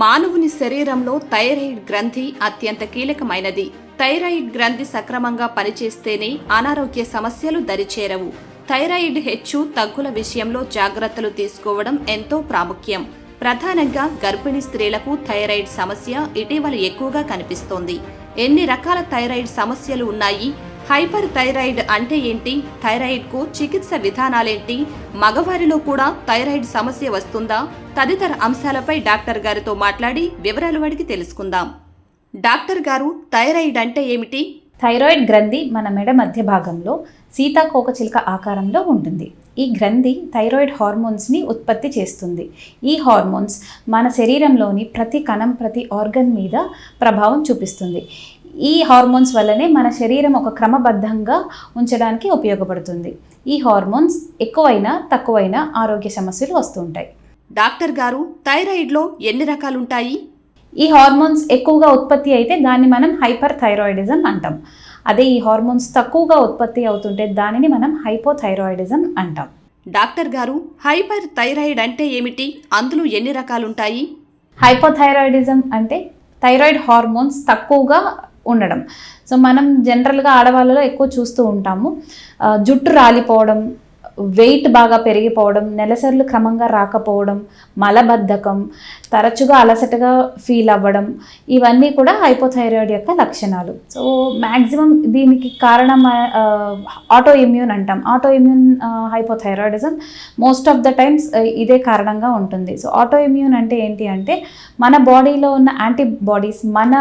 మానవుని శరీరంలో థైరాయిడ్ గ్రంథి అత్యంత కీలకమైనది. థైరాయిడ్ గ్రంథి సక్రమంగా పనిచేస్తేనే అనారోగ్య సమస్యలు దరిచేరవు. థైరాయిడ్ హెచ్చు తగ్గుల విషయంలో జాగ్రత్తలు తీసుకోవడం ఎంతో ప్రాముఖ్యం. ప్రధానంగా గర్భిణీ స్త్రీలకు థైరాయిడ్ సమస్య ఇటీవల ఎక్కువగా కనిపిస్తోంది. ఎన్ని రకాల థైరాయిడ్ సమస్యలు ఉన్నాయి? హైపర్ థైరాయిడ్ అంటే ఏంటి? థైరాయిడ్కు చికిత్స విధానాలేంటి? మగవారిలో కూడా థైరాయిడ్ సమస్య వస్తుందా? తదితర అంశాలపై డాక్టర్ గారితో మాట్లాడి వివరాలు అడిగి తెలుసుకుందాం. డాక్టర్ గారు, థైరాయిడ్ అంటే ఏమిటి? థైరాయిడ్ గ్రంథి మన మెడ మధ్య భాగంలో సీతాకోకచిలుక ఆకారంలో ఉంటుంది. ఈ గ్రంథి థైరాయిడ్ హార్మోన్స్ని ఉత్పత్తి చేస్తుంది. ఈ హార్మోన్స్ మన శరీరంలోని ప్రతి కణం, ప్రతి ఆర్గన్ మీద ప్రభావం చూపిస్తుంది. ఈ హార్మోన్స్ వల్లనే మన శరీరం ఒక క్రమబద్ధంగా ఉంచడానికి ఉపయోగపడుతుంది. ఈ హార్మోన్స్ ఎక్కువైనా తక్కువైనా ఆరోగ్య సమస్యలు వస్తుంటాయి. డాక్టర్ గారు, థైరాయిడ్లో ఎన్ని రకాలుంటాయి? ఈ హార్మోన్స్ ఎక్కువగా ఉత్పత్తి అయితే దాన్ని మనం హైపర్ థైరాయిడిజం అంటాం. అదే ఈ హార్మోన్స్ తక్కువగా ఉత్పత్తి అవుతుంటే దానిని మనం హైపోథైరాయిడిజం అంటాం. డాక్టర్ గారు, హైపర్ థైరాయిడ్ అంటే ఏమిటి? అందులో ఎన్ని రకాలుంటాయి? హైపోథైరాయిడిజం అంటే థైరాయిడ్ హార్మోన్స్ తక్కువగా ఉండడం. సో మనం జనరల్గా ఆడవాళ్ళలో ఎక్కువ చూస్తూ ఉంటాము. జుట్టు రాలిపోవడం, వెయిట్ బాగా పెరిగిపోవడం, నెలసర్లు క్రమంగా రాకపోవడం, మలబద్ధకం, తరచుగా అలసటగా ఫీల్ అవ్వడం, ఇవన్నీ కూడా హైపోథైరాయిడ్ యొక్క లక్షణాలు. సో మ్యాక్సిమం దీనికి కారణం ఆటో ఇమ్యూన్ అంటాం. Auto immune hypothyroidism most of the times ఇదే కారణంగా ఉంటుంది. సో ఆటో ఇమ్యూన్ అంటే ఏంటి అంటే మన బాడీలో ఉన్న యాంటీబాడీస్ మన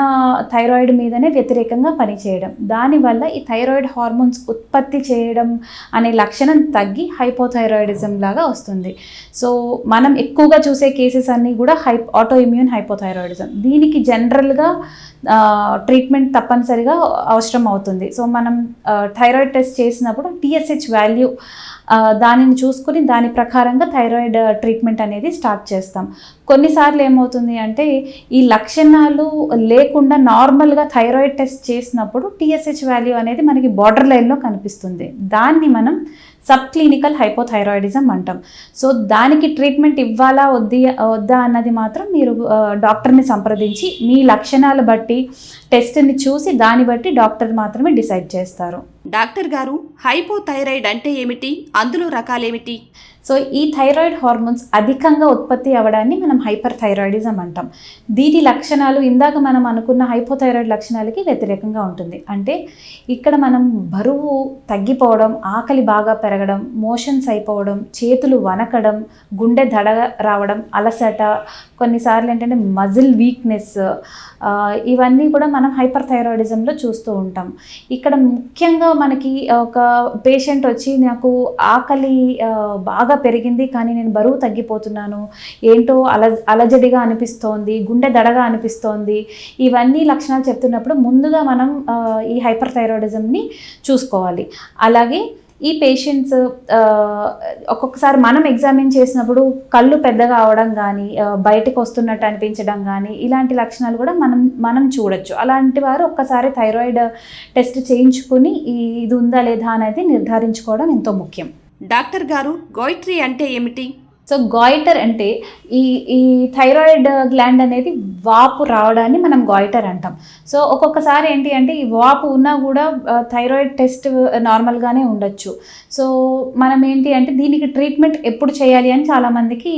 థైరాయిడ్ మీదనే వ్యతిరేకంగా పనిచేయడం. దానివల్ల ఈ థైరాయిడ్ హార్మోన్స్ ఉత్పత్తి చేయడం అనే లక్షణం తగ్గి హైపోథైరాయిడిజం లాగా వస్తుంది. సో మనం ఎక్కువగా చూసే కేసెస్ అన్నీ కూడా ఆటో ఇమ్యూన్ హైపోథైరాయిడిజం. దీనికి జనరల్గా ట్రీట్మెంట్ తప్పనిసరిగా అవసరం అవుతుంది. సో మనం థైరాయిడ్ టెస్ట్ చేసినప్పుడు TSH వాల్యూ దానిని చూసుకుని దాని ప్రకారంగా థైరాయిడ్ ట్రీట్మెంట్ అనేది స్టార్ట్ చేస్తాం. కొన్నిసార్లు ఏమవుతుంది అంటే ఈ లక్షణాలు లేకుండా నార్మల్గా థైరాయిడ్ టెస్ట్ చేసినప్పుడు TSH వాల్యూ అనేది మనకి బార్డర్ లైన్లో కనిపిస్తుంది. దాన్ని మనం సబ్ క్లినికల్ హైపోథైరాయిడిజం అంటాం. సో దానికి ట్రీట్మెంట్ ఇవ్వాలా వద్దా అన్నది మాత్రం మీరు డాక్టర్ని సంప్రదించి మీ లక్షణాలు బట్టి టెస్ట్ని చూసి దాన్ని బట్టి డాక్టర్ మాత్రమే డిసైడ్ చేస్తారు. డాక్టర్ గారు, హైపోథైరాయిడ్ అంటే ఏమిటి? అందులో రకాలేమిటి? సో ఈ థైరాయిడ్ హార్మోన్స్ అధికంగా ఉత్పత్తి అవ్వడాన్ని మనం హైపర్ థైరాయిడిజం అంటాం. దీని లక్షణాలు ఇందాక మనం అనుకున్న హైపోథైరాయిడ్ లక్షణాలకి వ్యతిరేకంగా ఉంటుంది. అంటే ఇక్కడ మనం బరువు తగ్గిపోవడం, ఆకలి బాగా పెరగడం, మోషన్స్ అయిపోవడం, చేతులు వనకడం, గుండె దడ రావడం, అలసట, కొన్నిసార్లు ఏంటంటే మజిల్ వీక్నెస్, ఇవన్నీ కూడా మనం హైపర్ థైరాయిడిజంలో చూస్తూ ఉంటాం. ఇక్కడ ముఖ్యంగా మనకి ఒక పేషెంట్ వచ్చి నాకు ఆకలి బాగా పెరిగింది కానీ నేను బరువు తగ్గిపోతున్నాను, ఏంటో అలజడిగా అనిపిస్తోంది, గుండె దడగా అనిపిస్తోంది, ఇవన్నీ లక్షణాలు చెప్తున్నప్పుడు ముందుగా మనం ఈ హైపర్ థైరాయిడిజంని చూసుకోవాలి. అలాగే ఈ పేషెంట్స్ ఒక్కొక్కసారి మనం ఎగ్జామిన్ చేసినప్పుడు కళ్ళు పెద్దగా అవడం కానీ, బయటకు వస్తున్నట్టు అనిపించడం కానీ, ఇలాంటి లక్షణాలు కూడా మనం చూడొచ్చు. అలాంటి వారు ఒక్కసారి థైరాయిడ్ టెస్ట్ చేయించుకుని ఇది ఉందా లేదా అనేది నిర్ధారించుకోవడం ఎంతో ముఖ్యం. డాక్టర్ గారు, గోయిట్రీ అంటే ఏమిటి? సో గాయిటర్ అంటే ఈ థైరాయిడ్ గ్లాండ్ అనేది వాపు రావడాన్ని మనం గాయిటర్ అంటాం. సో ఒక్కొక్కసారి ఏంటి అంటే ఈ వాపు ఉన్నా కూడా థైరాయిడ్ టెస్ట్ నార్మల్గానే ఉండొచ్చు. సో మనం ఏంటి అంటే దీనికి ట్రీట్మెంట్ ఎప్పుడు చేయాలి అని చాలామందికి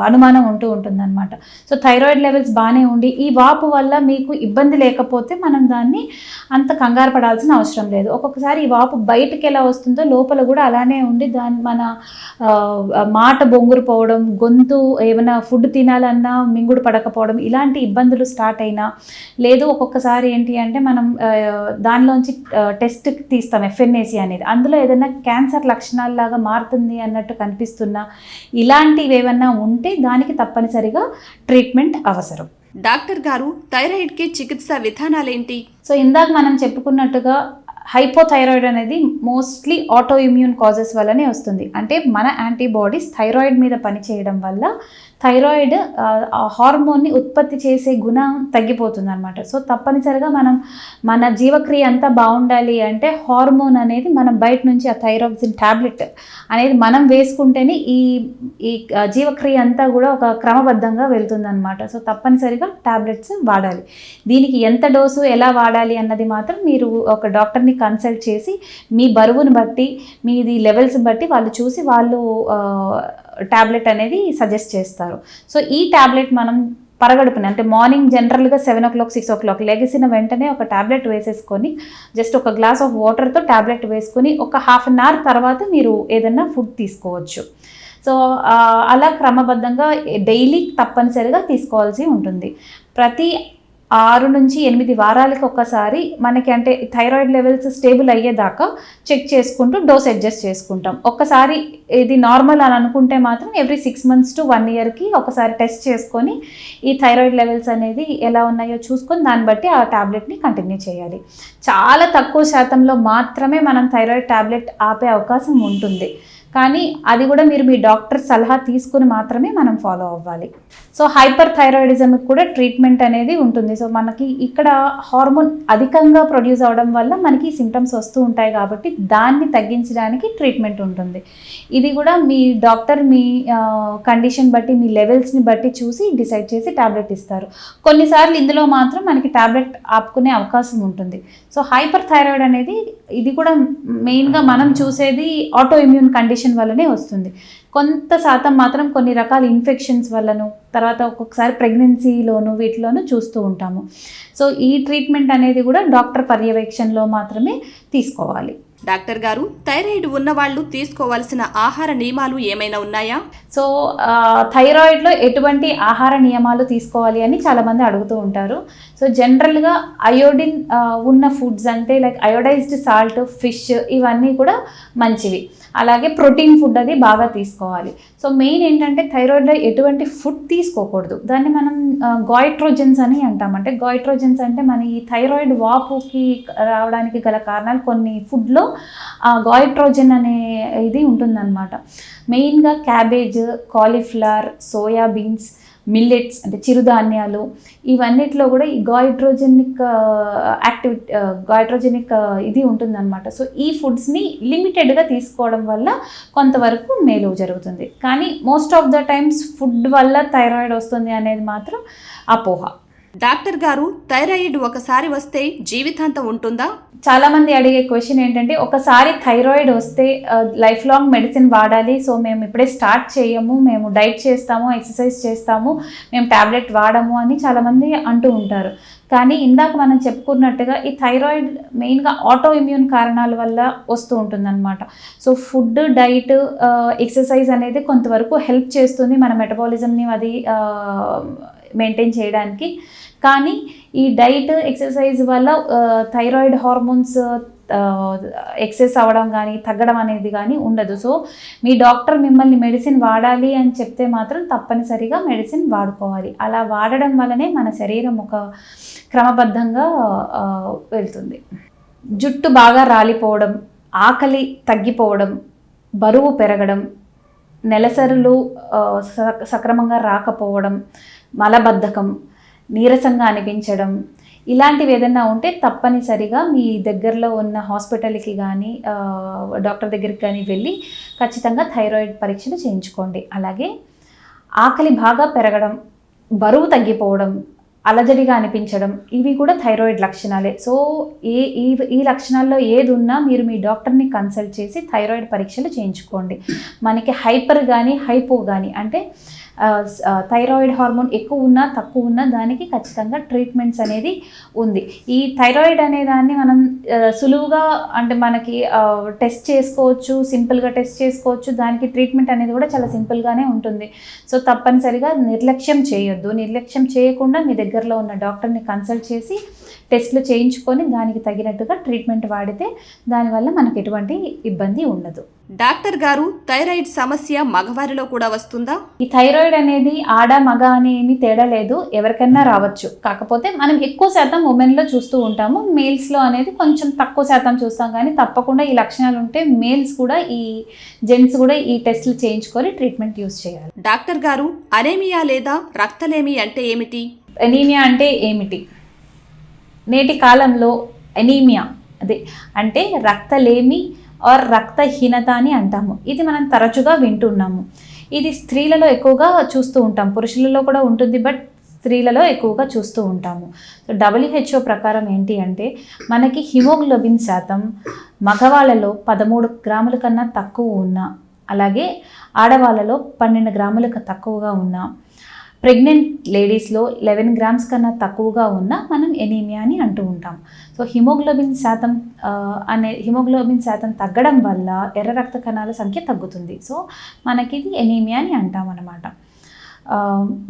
అనుమానం ఉంటుందన్నమాట. సో థైరాయిడ్ లెవెల్స్ బాగానే ఉండి ఈ వాపు వల్ల మీకు ఇబ్బంది లేకపోతే మనం దాన్ని అంత కంగారు పడాల్సిన అవసరం లేదు. ఒక్కొక్కసారి ఈ వాపు బయటకు ఎలా వస్తుందో లోపల కూడా అలానే ఉండి మన మాట బొంగురు పోవడం, గొంతు ఏమైనా ఫుడ్ తినాలన్నా మింగుడు పడకపోవడం, ఇలాంటి ఇబ్బందులు స్టార్ట్ అయినా, లేదు ఒక్కొక్కసారి ఏంటి అంటే మనం దానిలోంచి టెస్ట్ తీస్తాం FNAC అనేది, అందులో ఏదైనా క్యాన్సర్ లక్షణాలలాగా మారుతుంది అన్నట్టు కనిపిస్తున్నా, ఇలాంటివి ఏమన్నా ఉంటే దానికి తప్పనిసరిగా ట్రీట్మెంట్ అవసరం. డాక్టర్ గారు, థైరాయిడ్కి చికిత్స విధానాలేంటి? సో ఇందాక మనం చెప్పుకున్నట్టుగా హైపోథైరాయిడ్ అనేది మోస్ట్లీ ఆటో ఇమ్యూన్ కాజెస్ వల్లనే వస్తుంది. అంటే మన యాంటీబాడీస్ థైరాయిడ్ మీద పనిచేయడం వల్ల థైరాయిడ్ హార్మోన్ని ఉత్పత్తి చేసే గుణం తగ్గిపోతుంది అనమాట. సో తప్పనిసరిగా మనం మన జీవక్రియ అంతా బాగుండాలి అంటే హార్మోన్ అనేది మనం బయట నుంచి ఆ థైరాక్సిన్ ట్యాబ్లెట్ అనేది మనం వేసుకుంటేనే ఈ ఈ జీవక్రియ అంతా కూడా ఒక క్రమబద్ధంగా వెళ్తుంది అనమాట. సో తప్పనిసరిగా ట్యాబ్లెట్స్ వాడాలి. దీనికి ఎంత డోసు ఎలా వాడాలి అన్నది మాత్రం మీరు ఒక డాక్టర్ని కన్సల్ట్ చేసి మీ బరువును బట్టి మీది లెవెల్స్ బట్టి వాళ్ళు చూసి వాళ్ళు ట్యాబ్లెట్ అనేది సజెస్ట్ చేస్తారు. సో ఈ ట్యాబ్లెట్ మనం పరగడుపున అంటే మార్నింగ్ జనరల్గా 7 o'clock 6 o'clock లెగిసిన వెంటనే ఒక ట్యాబ్లెట్ వేసేసుకొని జస్ట్ ఒక గ్లాస్ ఆఫ్ వాటర్తో ట్యాబ్లెట్ వేసుకొని ఒక ½ an hour తర్వాత మీరు ఏదన్నా ఫుడ్ తీసుకోవచ్చు. సో అలా క్రమబద్ధంగా డైలీ తప్పనిసరిగా తీసుకోవాల్సి ఉంటుంది. ప్రతి 6 నుంచి 8 వారాలకు ఒకసారి మనకి అంటే థైరాయిడ్ లెవెల్స్ స్టేబుల్ అయ్యేదాకా చెక్ చేసుకుంటూ డోస్ అడ్జస్ట్ చేసుకుంటాం. ఒక్కసారి ఇది నార్మల్ అని అనుకుంటే మాత్రం ఎవ్రీ 6 months to 1 yearకి ఒకసారి టెస్ట్ చేసుకొని ఈ థైరాయిడ్ లెవెల్స్ అనేది ఎలా ఉన్నాయో చూసుకొని దాన్ని బట్టి ఆ ట్యాబ్లెట్ని కంటిన్యూ చేయాలి. చాలా తక్కువ శాతంలో మాత్రమే మనం థైరాయిడ్ ట్యాబ్లెట్ ఆపే అవకాశం ఉంటుంది. కానీ అది కూడా మీరు మీ డాక్టర్ సలహా తీసుకుని మాత్రమే మనం ఫాలో అవ్వాలి. సో హైపర్ థైరాయిడిజంకి కూడా ట్రీట్మెంట్ అనేది ఉంటుంది. సో మనకి ఇక్కడ హార్మోన్ అధికంగా ప్రొడ్యూస్ అవ్వడం వల్ల మనకి సిమ్టమ్స్ వస్తూ ఉంటాయి కాబట్టి దాన్ని తగ్గించడానికి ట్రీట్మెంట్ ఉంటుంది. ఇది కూడా మీ డాక్టర్ మీ కండిషన్ బట్టి మీ లెవెల్స్ని బట్టి చూసి డిసైడ్ చేసి ట్యాబ్లెట్ ఇస్తారు. కొన్నిసార్లు ఇందులో మాత్రం మనకి ట్యాబ్లెట్ ఆపుకునే అవకాశం ఉంటుంది. సో హైపర్ థైరాయిడ్ అనేది ఇది కూడా మెయిన్గా మనం చూసేది ఆటో ఇమ్యూన్ కండిషన్ వల్లనే వస్తుంది. కొంత శాతం మాత్రం కొన్ని రకాల ఇన్ఫెక్షన్స్ వల్లను తర్వాత ఒక్కొక్కసారి ప్రెగ్నెన్సీలోను వీటిలోనూ చూస్తూ ఉంటాము. సో ఈ ట్రీట్మెంట్ అనేది కూడా డాక్టర్ పర్యవేక్షణలో మాత్రమే తీసుకోవాలి. డాక్టర్ గారు, థైరాయిడ్ ఉన్నవాళ్ళు తీసుకోవాల్సిన ఆహార నియమాలు ఏమైనా ఉన్నాయా? సో థైరాయిడ్లో ఎటువంటి ఆహార నియమాలు తీసుకోవాలి అని చాలామంది అడుగుతూ ఉంటారు. సో జనరల్గా అయోడిన్ ఉన్న ఫుడ్స్ అంటే లైక్ అయోడైజ్డ్ సాల్ట్, ఫిష్ ఇవన్నీ కూడా మంచివి. అలాగే ప్రోటీన్ ఫుడ్ అది బాగా తీసుకోవాలి. సో మెయిన్ ఏంటంటే థైరాయిడ్లో ఎటువంటి ఫుడ్ తీసుకోకూడదు. దాన్ని మనం గాయిట్రోజన్స్ అని అంటాం. అంటే గాయిట్రోజన్స్ అంటే మన ఈ థైరాయిడ్ వాపుకి రావడానికి గల కారణాలు కొన్ని ఫుడ్లో గాయిట్రోజన్ అనే ఇది ఉంటుందన్నమాట. మెయిన్గా క్యాబేజ్, కాలీఫ్లవర్, సోయాబీన్స్, మిల్లెట్స్ అంటే చిరుధాన్యాలు ఇవన్నిట్లో కూడా ఈ గాయిట్రోజెనిక్ ఇది ఉంటుందన్నమాట. సో ఈ ఫుడ్స్ని లిమిటెడ్గా తీసుకోవడం వల్ల కొంతవరకు మేలు జరుగుతుంది. కానీ most of the times food వల్ల థైరాయిడ్ వస్తుంది అనేది మాత్రం అపోహ. డాక్టర్ గారు, థైరాయిడ్ ఒకసారి వస్తే జీవితాంతం ఉంటుందా? చాలామంది అడిగే క్వశ్చన్ ఏంటంటే ఒకసారి థైరాయిడ్ వస్తే లైఫ్ లాంగ్ మెడిసిన్ వాడాలి, సో మేము ఇప్పుడే స్టార్ట్ చేయము, మేము డైట్ చేస్తాము, ఎక్సర్సైజ్ చేస్తాము, మేము ట్యాబ్లెట్ వాడము అని చాలామంది అంటూ ఉంటారు. కానీ ఇందాక మనం చెప్పుకున్నట్టుగా ఈ థైరాయిడ్ మెయిన్గా ఆటో ఇమ్యూన్ కారణాల వల్ల వస్తూ ఉంటుందన్నమాట. సో ఫుడ్, డైట్, ఎక్సర్సైజ్ అనేది కొంతవరకు హెల్ప్ చేస్తుంది మన మెటబాలిజంని అది మెయింటైన్ చేయడానికి. కానీ ఈ డైట్, ఎక్సర్సైజ్ వల్ల థైరాయిడ్ హార్మోన్స్ ఎక్సెస్ అవ్వడం కానీ తగ్గడం అనేది కానీ ఉండదు. సో మీ డాక్టర్ మిమ్మల్ని మెడిసిన్ వాడాలి అని చెప్తే మాత్రం తప్పనిసరిగా మెడిసిన్ వాడుకోవాలి. అలా వాడడం వల్లనే మన శరీరం ఒక క్రమబద్ధంగా వెళ్తుంది. జుట్టు బాగా రాలిపోవడం, ఆకలి తగ్గిపోవడం, బరువు పెరగడం, నెలసరులు సక్రమంగా రాకపోవడం, మలబద్ధకం, నీరసంగా అనిపించడం ఇలాంటివి ఏదైనా ఉంటే తప్పనిసరిగా మీ దగ్గరలో ఉన్న హాస్పిటల్కి కానీ డాక్టర్ దగ్గరికి కానీ వెళ్ళి ఖచ్చితంగా థైరాయిడ్ పరీక్షలు చేయించుకోండి. అలాగే ఆకలి బాగా పెరగడం, బరువు తగ్గిపోవడం, అలజడిగా అనిపించడం ఇవి కూడా థైరాయిడ్ లక్షణాలే. సో ఈ లక్షణాల్లో ఏది ఉన్నా మీరు మీ డాక్టర్ని కన్సల్ట్ చేసి థైరాయిడ్ పరీక్షలు చేయించుకోండి. మనకి హైపర్ కానీ హైపో కానీ అంటే థైరాయిడ్ హార్మోన్ ఎక్కువ ఉన్నా తక్కువ ఉన్నా దానికి ఖచ్చితంగా ట్రీట్మెంట్స్ అనేది ఉంది. ఈ థైరాయిడ్ అనే దాన్ని మనం సులువుగా అంటే మనకి టెస్ట్ చేసుకోవచ్చు, సింపుల్గా టెస్ట్ చేసుకోవచ్చు. దానికి ట్రీట్మెంట్ అనేది కూడా చాలా సింపుల్గానే ఉంటుంది. సో తప్పనిసరిగా నిర్లక్ష్యం చేయొద్దు. నిర్లక్ష్యం చేయకుండా మీ దగ్గరలో ఉన్న డాక్టర్ని కన్సల్ట్ చేసి టెస్ట్లు చేయించుకొని దానికి తగినట్టుగా ట్రీట్మెంట్ వాడితే దానివల్ల మనకు ఎటువంటి ఇబ్బంది ఉండదు. డాక్టర్ గారు, థైరాయిడ్ సమస్య మగవారిలో కూడా వస్తుందా? ఈ థైరాయిడ్ అనేది ఆడ మగ అని ఏమీ తేడా లేదు, ఎవరికైనా రావచ్చు. కాకపోతే మనం ఎక్కువ శాతం ఉమెన్లో చూస్తూ ఉంటాము, మేల్స్లో అనేది కొంచెం తక్కువ శాతం చూస్తాం. కానీ తప్పకుండా ఈ లక్షణాలు ఉంటే మేల్స్ కూడా జెంట్స్ కూడా ఈ టెస్టులు చేయించుకొని ట్రీట్మెంట్ యూజ్ చేయాలి. డాక్టర్ గారు, అనేమియా లేదా రక్తలేమి అంటే ఏమిటి? ఎనీమియా అంటే ఏమిటి? నేటి కాలంలో ఎనీమియా అంటే రక్తలేమి ఆర్ రక్తహీనత అని అంటాము. ఇది మనం తరచుగా వింటున్నాము. ఇది స్త్రీలలో ఎక్కువగా చూస్తూ ఉంటాం, పురుషులలో కూడా ఉంటుంది, బట్ స్త్రీలలో ఎక్కువగా చూస్తూ ఉంటాము. సో WHO ప్రకారం ఏంటి అంటే మనకి హిమోగ్లోబిన్ శాతం మగవాళ్ళలో 13 గ్రాముల కన్నా తక్కువ ఉన్నా, అలాగే ఆడవాళ్ళలో 12 గ్రాములకు తక్కువగా ఉన్నా, ప్రెగ్నెంట్ లేడీస్లో 11 గ్రామ్స్ కన్నా తక్కువగా ఉన్నా మనం ఎనీమియా అని అంటూ ఉంటాం. సో హిమోగ్లోబిన్ శాతం తగ్గడం వల్ల ఎర్ర రక్త కణాల సంఖ్య తగ్గుతుంది. సో మనకి ఇది ఎనీమియా అని అంటాం అన్నమాట.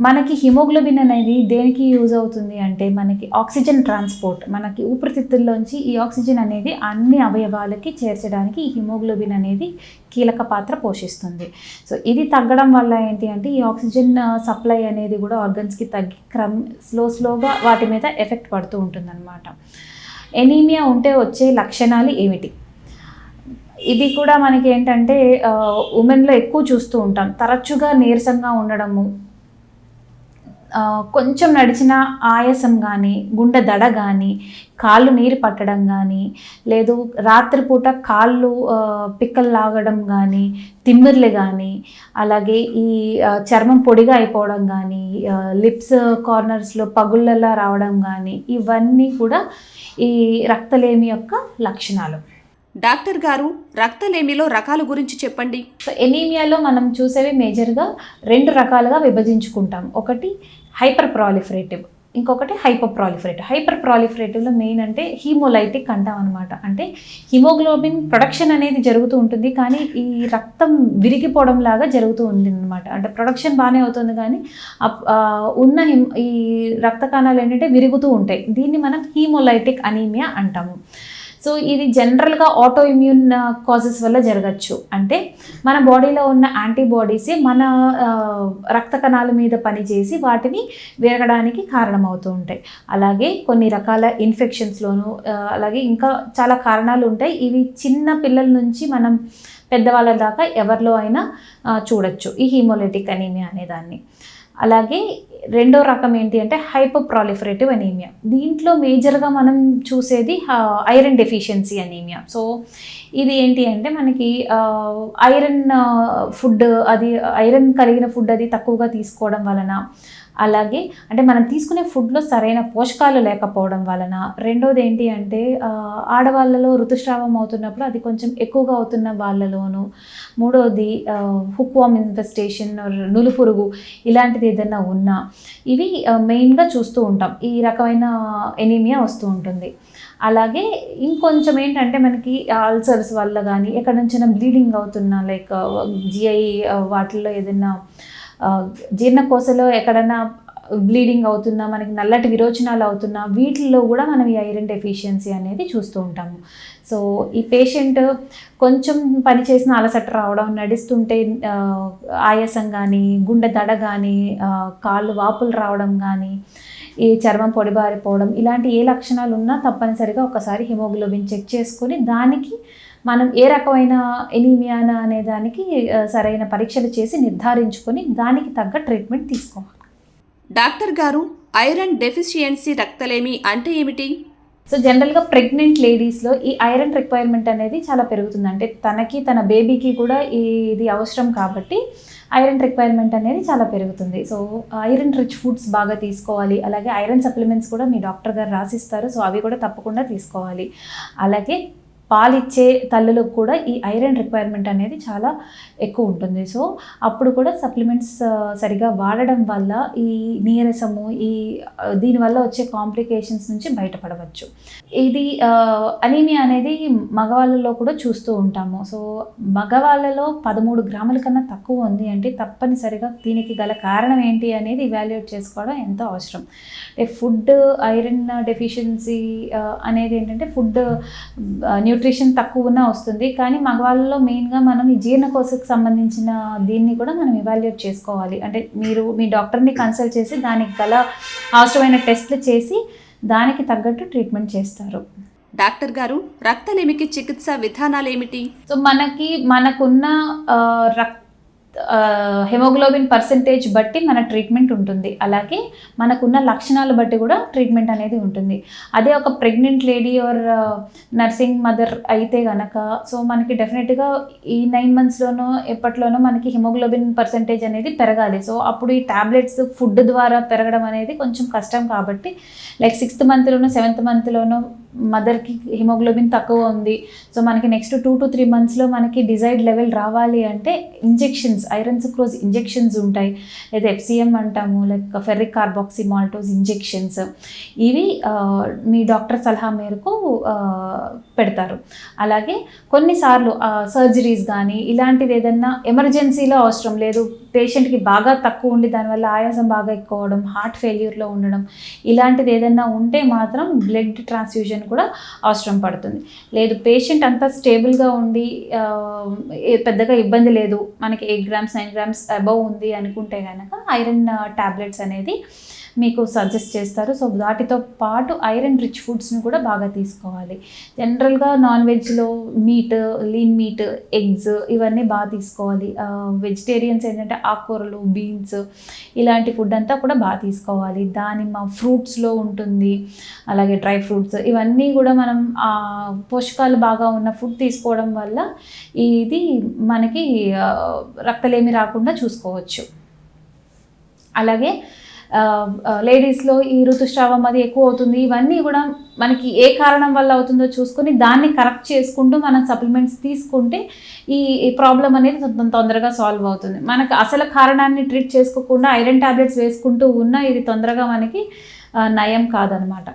మనకి హిమోగ్లోబిన్ అనేది దేనికి యూజ్ అవుతుంది అంటే మనకి ఆక్సిజన్ ట్రాన్స్పోర్ట్, మనకి ఊపిరితిత్తుల్లోంచి ఈ ఆక్సిజన్ అనేది అన్ని అవయవాలకి చేర్చడానికి ఈ హిమోగ్లోబిన్ అనేది కీలక పాత్ర పోషిస్తుంది. సో ఇది తగ్గడం వల్ల ఏంటి అంటే ఈ ఆక్సిజన్ సప్లై అనేది కూడా ఆర్గన్స్కి తగ్గి స్లోగా వాటి మీద ఎఫెక్ట్ పడుతూ ఉంటుందన్నమాట. ఎనీమియా ఉంటే వచ్చే లక్షణాలు ఏమిటి? ఇది కూడా మనకి ఏంటంటే ఉమెన్లో ఎక్కువ చూస్తూ ఉంటాం. తరచుగా నీరసంగా ఉండడము, కొంచెం నడిచిన ఆయాసం కానీ, గుండె దడ కానీ, కాళ్ళు నీరు పట్టడం కానీ, లేదు రాత్రిపూట కాళ్ళు పిక్కలు లాగడం కానీ, తిమ్మిర్లు కానీ, అలాగే ఈ చర్మం పొడిగా అయిపోవడం కానీ, లిప్స్ కార్నర్స్లో పగుళ్ళలా రావడం కానీ, ఇవన్నీ కూడా ఈ రక్తలేమి యొక్క లక్షణాలు. డాక్టర్ గారు, రక్తలేమిలో రకాల గురించి చెప్పండి. సో ఎనీమియాలో మనం చూసేవి మేజర్గా 2 రకాలుగా విభజించుకుంటాం. ఒకటి హైపర్ ప్రాలిఫరేటివ్, ఇంకొకటి హైపోప్రాలిఫరేటివ్. హైపర్ ప్రాలిఫరేటివ్లో మెయిన్ అంటే హీమోలైటిక్ అంటాం అనమాట. అంటే హిమోగ్లోబిన్ ప్రొడక్షన్ అనేది జరుగుతూ ఉంటుంది, కానీ ఈ రక్తం విరిగిపోవడం లాగా జరుగుతూ ఉంటుంది అనమాట. అంటే ప్రొడక్షన్ బాగానే అవుతుంది, కానీ ఉన్న ఈ రక్త కణాలు ఏంటంటే విరుగుతూ ఉంటాయి. దీన్ని మనం హీమోలైటిక్ అనీమియా అంటాము. సో ఇది జనరల్గా ఆటో ఇమ్యూన్ కాజెస్ వల్ల జరగచ్చు. అంటే మన బాడీలో ఉన్న యాంటీబాడీసే మన రక్త కణాల మీద పనిచేసి వాటిని విరగడానికి కారణమవుతూ ఉంటాయి. అలాగే కొన్ని రకాల ఇన్ఫెక్షన్స్లోనూ అలాగే ఇంకా చాలా కారణాలు ఉంటాయి. ఇవి చిన్న పిల్లల నుంచి మనం పెద్దవాళ్ళ దాకా ఎవరిలో అయినా చూడొచ్చు ఈ హీమోలైటిక్ అనీమియా అనేదాన్ని. అలాగే రెండో రకం ఏంటి అంటే హైపోప్రాలిఫరేటివ్ అనీమియా. దీంట్లో మేజర్గా మనం చూసేది ఐరన్ డెఫిషియన్సీ అనీమియా. సో ఇది ఏంటి అంటే మనకి ఐరన్ కలిగిన ఫుడ్ అది తక్కువగా తీసుకోవడం వలన, అలాగే అంటే మనం తీసుకునే ఫుడ్లో సరైన పోషకాలు లేకపోవడం వలన, రెండోది ఏంటి అంటే ఆడవాళ్ళలో ఋతుస్రావం అవుతున్నప్పుడు అది కొంచెం ఎక్కువగా అవుతున్న వాళ్ళలోను, మూడోది హుక్వామ్ ఇన్ఫెస్టేషన్, నులుపురుగు ఇలాంటిది ఏదైనా ఉన్నా ఇవి మెయిన్గా చూస్తూ ఉంటాం. ఈ రకమైన ఎనీమియా వస్తూ ఉంటుంది. అలాగే ఇంకొంచెం ఏంటంటే మనకి అల్సర్స్ వల్ల కానీ, ఎక్కడి నుంచైనా బ్లీడింగ్ అవుతున్నా, లైక్ జిఐ వాటిల్లో ఏదైనా జీర్ణకోశలో ఎక్కడైనా బ్లీడింగ్ అవుతున్నా, మనకి నల్లటి విరోచనాలు అవుతున్నా, వీటిల్లో కూడా మనం ఈ ఐరన్ డెఫిషియన్సీ అనేది చూస్తూ ఉంటాము. సో ఈ పేషెంట్ కొంచెం పని చేసిన అలసట రావడం, నడుస్తుంటే ఆయాసం కానీ, గుండె దడ కానీ, కాళ్ళు వాపులు రావడం కానీ, ఈ చర్మం పొడిబారిపోవడం, ఇలాంటి ఏ లక్షణాలు ఉన్నా తప్పనిసరిగా ఒకసారి హిమోగ్లోబిన్ చెక్ చేసుకొని దానికి మనం ఏ రకమైన ఎనీమియా అనే దానికి సరైన పరీక్షలు చేసి నిర్ధారించుకొని దానికి తగ్గ ట్రీట్మెంట్ తీసుకోవాలి. డాక్టర్ గారు, ఐరన్ డెఫిషియన్సీ రక్తలేమి అంటే ఏమిటి? సో జనరల్గా ప్రెగ్నెంట్ లేడీస్లో ఈ ఐరన్ రిక్వైర్మెంట్ అనేది చాలా పెరుగుతుంది. అంటే తనకి తన బేబీకి కూడా ఇది అవసరం కాబట్టి ఐరన్ రిక్వైర్మెంట్ అనేది చాలా పెరుగుతుంది. సో ఐరన్ రిచ్ ఫుడ్స్ బాగా తీసుకోవాలి. అలాగే ఐరన్ సప్లిమెంట్స్ కూడా మీ డాక్టర్ గారు రాసిస్తారు, సో అవి కూడా తప్పకుండా తీసుకోవాలి. అలాగే పాలిచ్చే తల్లులకు కూడా ఈ ఐరన్ రిక్వైర్మెంట్ అనేది చాలా ఎక్కువ ఉంటుంది. సో అప్పుడు కూడా సప్లిమెంట్స్ సరిగా వాడడం వల్ల ఈ నీరసము దీనివల్ల వచ్చే కాంప్లికేషన్స్ నుంచి బయటపడవచ్చు. ఇది అనీమియా అనేది మగవాళ్ళలో కూడా చూస్తూ ఉంటాము. సో మగవాళ్ళలో 13 గ్రాముల కన్నా తక్కువ ఉంది అంటే తప్పనిసరిగా దీనికి గల కారణం ఏంటి అనేది ఇవాల్యుయేట్ చేసుకోవడం ఎంతో అవసరం. ఫుడ్ ఐరన్ డెఫిషియన్సీ అనేది ఏంటంటే ఫుడ్ న్యూట్రిషన్ తక్కువ ఉన్నా వస్తుంది. కానీ మగవాళ్ళలో మెయిన్గా మనం ఈ జీర్ణకోశకు సంబంధించిన దీన్ని కూడా మనం ఇవాల్యుయేట్ చేసుకోవాలి. అంటే మీరు మీ డాక్టర్ని కన్సల్ట్ చేసి దానికి గల అవసరమైన టెస్ట్లు చేసి దానికి తగ్గట్టు ట్రీట్మెంట్ చేస్తారు. డాక్టర్ గారు, రక్తలేమికి చికిత్స విధానాలేమిటి? సో మనకున్న హెమోగ్లోబిన్ పర్సెంటేజ్ బట్టి మన ట్రీట్మెంట్ ఉంటుంది. అలాగే మనకున్న లక్షణాలు బట్టి కూడా ట్రీట్మెంట్ అనేది ఉంటుంది. అదే ఒక pregnant lady are nursing mother అయితే కనుక సో మనకి డెఫినెట్గా ఈ 9 monthsలోనో ఎప్పట్లోనో మనకి హెమోగ్లోబిన్ పర్సెంటేజ్ అనేది పెరగాలి. సో అప్పుడు ఈ టాబ్లెట్స్ ఫుడ్ ద్వారా పెరగడం అనేది కొంచెం కష్టం. కాబట్టి లైక్ 6th monthలోనో 7th monthలోనో మదర్కి హిమోగ్లోబిన్ తక్కువ ఉంది. సో మనకి నెక్స్ట్ 2 to 3 monthsలో మనకి డిజైర్డ్ లెవెల్ రావాలి అంటే ఇంజెక్షన్స్, ఐరన్ సుక్రోజ్ ఇంజెక్షన్స్ ఉంటాయి, లేదా FCM అంటాము, లైక్ ఫెర్రిక్ కార్బాక్సిమాల్టోస్ ఇంజెక్షన్స్. ఇవి మీ డాక్టర్ సలహా మేరకు పెడతారు. అలాగే కొన్నిసార్లు సర్జరీస్ కానీ ఇలాంటిది ఏదన్నా ఎమర్జెన్సీలో అవసరం లేదు, పేషెంట్కి బాగా తక్కువ ఉండి దానివల్ల ఆయాసం బాగా ఎక్కువ అవడం, హార్ట్ ఫెయిల్యూర్లో ఉండడం, ఇలాంటిది ఏదన్నా ఉంటే మాత్రం బ్లడ్ ట్రాన్స్ఫ్యూజన్ కూడా అవసరం పడుతుంది. లేదు పేషెంట్ అంతా స్టేబుల్గా ఉండి పెద్దగా ఇబ్బంది లేదు, మనకి 8 grams 9 grams అబవ్ ఉంది అనుకుంటే కనుక ఐరన్ టాబ్లెట్స్ అనేది మీకు సజెస్ట్ చేస్తారు. సో వాటితో పాటు ఐరన్ రిచ్ ఫుడ్స్ని కూడా బాగా తీసుకోవాలి. జనరల్గా నాన్ వెజ్లో మీట్, లీన్ మీట్, ఎగ్స్ ఇవన్నీ బాగా తీసుకోవాలి. వెజిటేరియన్స్ ఏంటంటే ఆకుకూరలు, బీన్స్ ఇలాంటి ఫుడ్ అంతా కూడా బాగా తీసుకోవాలి. దానిమ్మ ఫ్రూట్స్లో ఉంటుంది, అలాగే డ్రై ఫ్రూట్స్, ఇవన్నీ కూడా మనం పోషకాలు బాగా ఉన్న ఫుడ్ తీసుకోవడం వల్ల ఇది మనకి రక్తలేమి రాకుండా చూసుకోవచ్చు. అలాగే లేడీస్లో ఈ ఋతుస్రావం అది ఎక్కువ అవుతుంది, ఇవన్నీ కూడా మనకి ఏ కారణం వల్ల అవుతుందో చూసుకొని దాన్ని కరెక్ట్ చేసుకుంటూ మనం సప్లిమెంట్స్ తీసుకుంటే ఈ ప్రాబ్లం అనేది తొందరగా సాల్వ్ అవుతుంది. మనకు అసలు కారణాన్ని ట్రీట్ చేసుకోకుండా ఐరన్ టాబ్లెట్స్ వేసుకుంటూ ఉన్నా ఇది తొందరగా మనకి నయం కాదనమాట.